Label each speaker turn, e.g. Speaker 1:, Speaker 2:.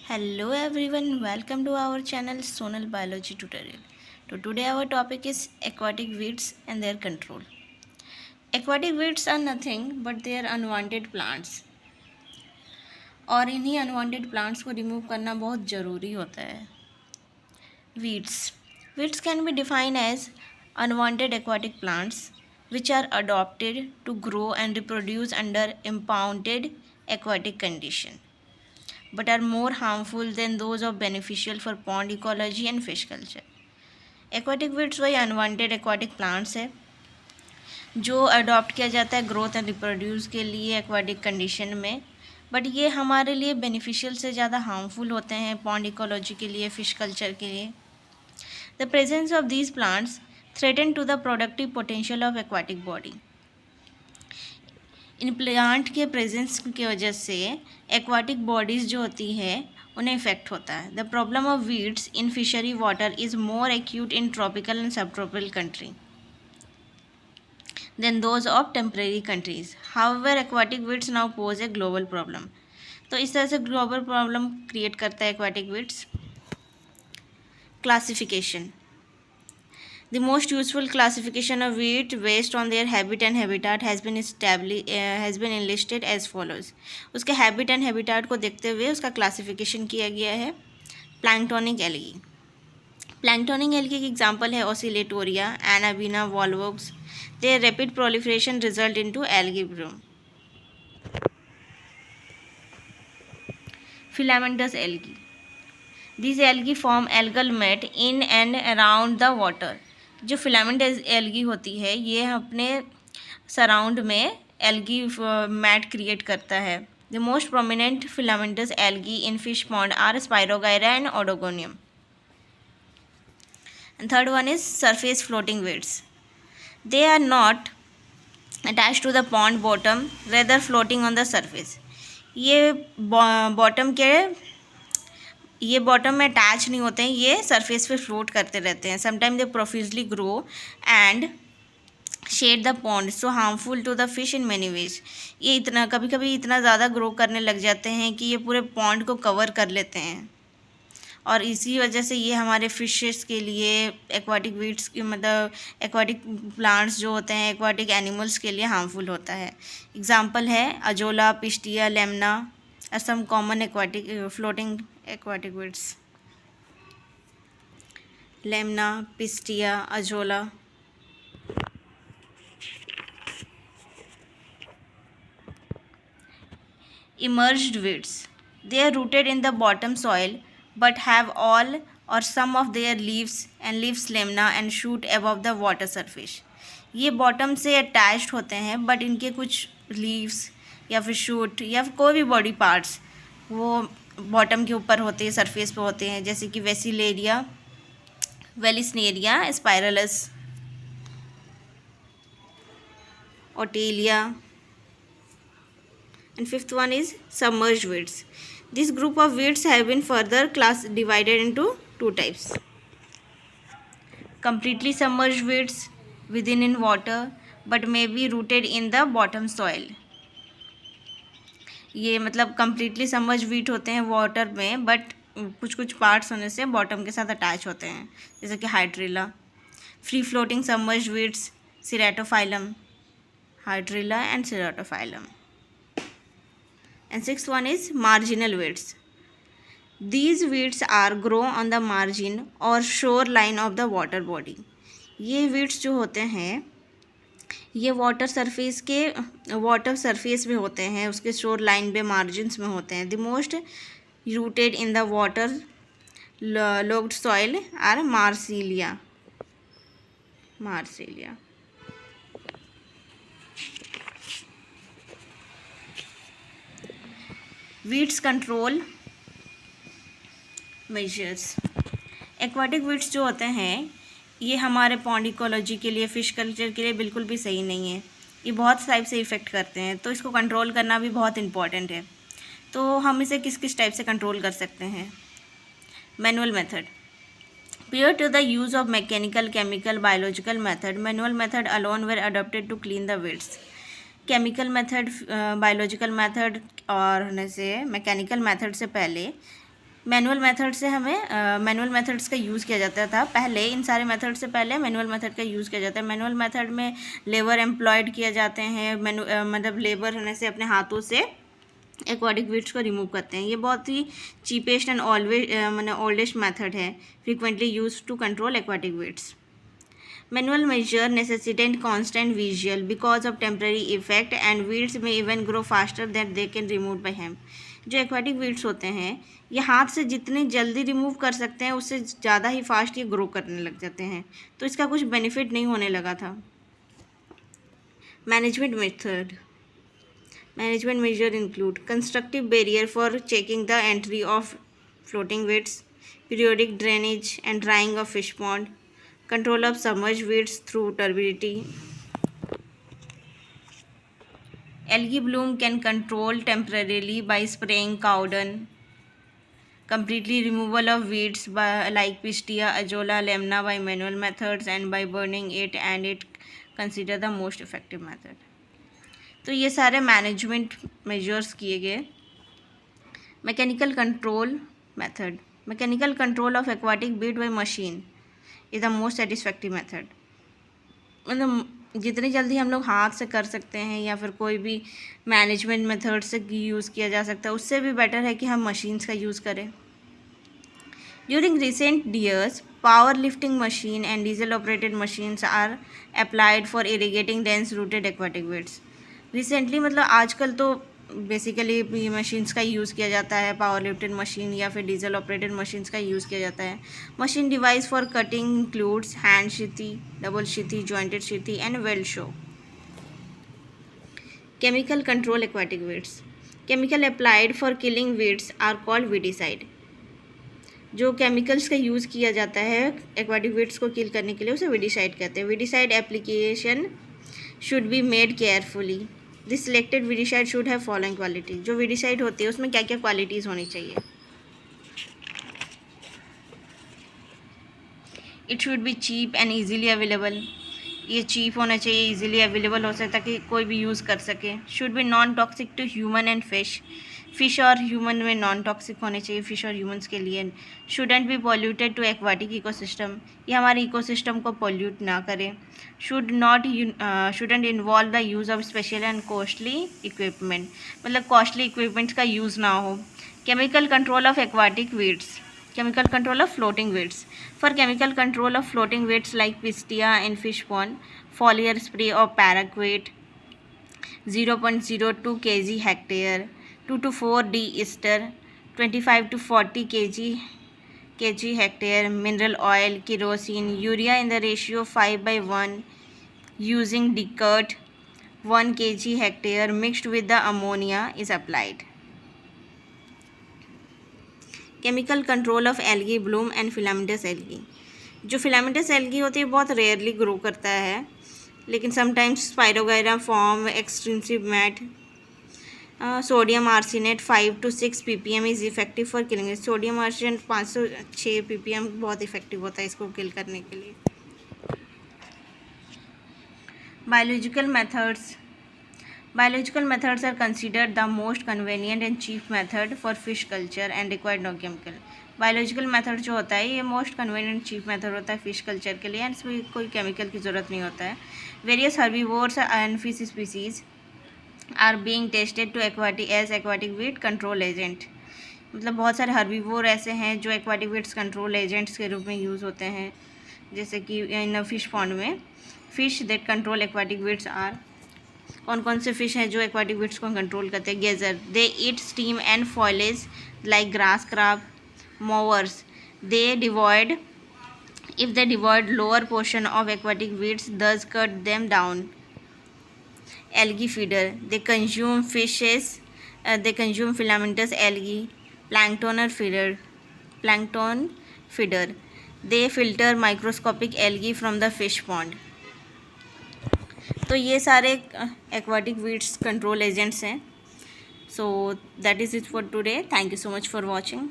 Speaker 1: Hello everyone, welcome to our channel Sonal Biology Tutorial. So today our topic is aquatic weeds and their control. Aquatic weeds are nothing but they are unwanted plants और इन्हीं unwanted plants को remove करना बहुत ज़रूरी होता है. Weeds can be defined as unwanted aquatic plants which are adopted to grow and reproduce under impounded aquatic condition, but are more harmful than those of beneficial for pond ecology and fish culture. Aquatic weeds वही unwanted aquatic plants है जो adopt किया जाता है growth and reproduce के लिए aquatic condition में, but ये हमारे लिए बेनिफिशियल से ज़्यादा हार्मफुल होते हैं पॉन्ड इकोलॉजी के लिए, फिश कल्चर के लिए. The presence of these plants threaten to the productive potential of aquatic body. इन प्लांट के प्रेजेंस की वजह से एक्वाटिक बॉडीज़ जो होती है उन्हें इफेक्ट होता है. The problem of weeds in fishery water is more acute in tropical and subtropical country than those of temporary countries. However aquatic weeds now pose a global problem. तो इस तरह से ग्लोबल प्रॉब्लम क्रिएट करता है aquatic weeds. Classification. The most useful classification of weed based on their habit and habitat has been enlisted as follows. उसके habit and habitat को देखते हुए उसका classification किया गया है. Planktonic algae. Planktonic algae की example है Oscillatoria, Anabaena, Volvox. Their rapid proliferation result into algae bloom. Filamentous algae. These algae form algal mat in and around the water. जो फिलामेंट एल्गी होती है ये अपने सराउंड में एल्गी मैट क्रिएट करता है. The most prominent filamentous algae in fish pond are spirogyra and oedogonium. And third one is surface floating weeds. They are not attach to the pond bottom rather floating on the surface. ये bottom में attach नहीं होते हैं, ये surface पे float करते रहते हैं. Sometime they profusely grow and shed the pond so harmful to the fish in many ways. ये कभी कभी इतना ज़्यादा ग्रो करने लग जाते हैं कि ये पूरे पॉन्ड को कवर कर लेते हैं और इसी वजह से ये हमारे फिशेस के लिए एक्वाटिक वीड्स मतलब एक्वाटिक प्लांट्स जो होते हैं एक्वाटिक एनिमल्स के लिए हार्मफुल होता है. एग्जाम्पल है azolla, pistia, Lemna are some common floating aquatic weeds. Lemna, Pistia, Azolla. Emerged weeds. They are rooted in the bottom soil but have all or some of their leaves and leaves lemna and shoot above the water surface. ये bottom से attached होते हैं but इनके कुछ leaves या फिर shoot या फिर कोई भी बॉडी पार्ट्स वो बॉटम के ऊपर होते हैं, सरफेस पे होते हैं, जैसे कि वेसिलेरिया, Vallisneria, spiralis, Ottelia. And fifth one is submerged weeds. This group of weeds have been further class divided into two types. Completely submerged weeds within water but may be rooted in the bottom soil. ये मतलब completely submerge wheat होते हैं water में but कुछ कुछ parts होने से bottom के साथ अटैच होते हैं, जैसे कि Hydrilla. Free floating submerge weeds Ceratophyllum, Hydrilla and Ceratophyllum. And sixth one is marginal weeds. These weeds are grow on the margin और shore line of the water body. ये वीड्स जो होते हैं ये वाटर सरफेस में होते हैं, उसके शोर लाइन पे मार्जिन्स में होते हैं. The most rooted in the waterlogged soil are Marsilea. Weeds control measures. Aquatic weeds जो होते हैं ये हमारे पॉन्ड इकोलॉजी के लिए, फ़िश कल्चर के लिए बिल्कुल भी सही नहीं है. ये बहुत टाइप से इफ़ेक्ट करते हैं, तो इसको कंट्रोल करना भी बहुत इम्पॉर्टेंट है. तो हम इसे किस किस टाइप से कंट्रोल कर सकते हैं. Manual method. prior to the use of mechanical, chemical, biological method, manual method alone were adopted to clean the weeds. Chemical method, biological method और जैसे मैकेनिकल मेथड से पहले मैनुअल मेथड से हमें मैनुअल मेथड्स का यूज़ किया जाता था पहले। इन सारे मेथड से पहले मैनुअल मेथड का यूज़ किया जाता है। मैनुअल मेथड में लेबर एम्प्लॉयड किया जाते हैं, मतलब लेबर होने से अपने हाथों से एक्वाटिक वीड्स को रिमूव करते हैं। ये बहुत ही cheapest and always oldest method है, frequently use to control aquatic weeds. Manual measure necessitate constant visual because of temporary effect and weeds may even grow faster than they can removed by hand. जो aquatic weeds होते हैं ये हाथ से जितनी जल्दी remove कर सकते हैं उससे ज़्यादा ही फास्ट ये ग्रो करने लग जाते हैं, तो इसका कुछ बेनिफिट नहीं होने लगा था। Management method. Management major include constructive barrier for checking the entry of floating weeds, periodic drainage and drying of fish pond, control of submerged weeds through turbidity. Algae bloom can control temporarily by spraying cow dung. Completely removal of weeds by like Pistia, Azolla, Lemna by manual methods and by burning it, and it consider the most effective method. तो ये सारे management measures किए गए। Mechanical control method. Mechanical control of aquatic weed by machine is the most satisfactory method. मतलब जितनी जल्दी हम लोग हाथ से कर सकते हैं या फिर कोई भी मैनेजमेंट मेथड से यूज़ किया जा सकता है, उससे भी बेटर है कि हम मशीन्स का यूज़ करें। During recent years power lifting machine and diesel operated machines are applied for irrigating dense rooted aquatic weeds. Recently मतलब आजकल तो बेसिकली मशीन्स का यूज़ किया जाता है, पावर लिफ्टेड मशीन या फिर डीजल ऑपरेटेड मशीन्स का यूज़ किया जाता है। Machine device for cutting includes hand scythe, double scythe, jointed scythe and weed saw. Chemical control aquatic weeds. Chemical applied for killing weeds are called weedicide. जो chemicals का use किया जाता है aquatic weeds को किल करने के लिए उसे वीडिसाइड कहते हैं। Weedicide application should be made carefully. This selected weedicide should have following quality. जो वीडिसाइड होती है उसमें क्या क्या क्वालिटीज़ होनी चाहिए? It should be cheap and easily available. ये चीप होना चाहिए, ईजीली अवेलेबल हो सकता है ताकि कोई भी यूज़ कर सके। Should be non toxic to human and fish. Fish और ह्यूमन में नॉन टॉक्सिक होने चाहिए, फिश और ह्यूमन्स के लिए। Shouldn't be polluted to aquatic ecosystem. ये हमारे इकोसिस्टम को पॉल्यूट ना करे। Shouldn't involve the use of special and costly equipment. मतलब कॉस्टली इक्विपमेंट्स का यूज़ ना हो। Chemical control of aquatic weeds. Chemical control of floating weeds. For chemical control of floating weeds like Pistia in fish pond, foliar spray of paraquat 0.02 kg hectare, 2 to 4 d ester 25 to 40 kg hectare, mineral oil, kerosene, urea in the ratio 5/1 using decurt 1 kg hectare mixed with the ammonia is applied. Chemical control of algae bloom and filamentous algae. जो filamentous algae होती है बहुत rarely grow करता है, लेकिन sometimes spirogyra form extensive mat. Sodium arsenate 5 to 6 ppm is effective for killing. Sodium arsenate 506 ppm बहुत effective होता है इसको किल करने के लिए। Biological methods. Biological methods are considered the most convenient and cheap method for fish culture and require no chemical. Biological method जो होता है ये most convenient cheap method होता है fish culture के लिए, एंड इसमें कोई chemical की ज़रूरत नहीं होता है। Various herbivores and fish species are being tested to aquatic weed control agent. मतलब बहुत सारे herbivore ऐसे हैं जो aquatic weeds control agents के रूप में यूज़ होते हैं, जैसे कि इन fish pond में fish that control aquatic weeds are। कौन कौन से फिश हैं जो एक्वाटिक वीड्स को कंट्रोल करते हैं? Grazer, they eat stem and foliage like grass carp, mowers, they devoid if they devoid lower portion of aquatic weeds thus cut them down. Algae feeder, they consume fishes, they consume filamentous algae. Plankton feeder, they filter microscopic algae from the fish pond. तो ये सारे aquatic weeds control agents हैं। So that is it for today. Thank you so much for watching.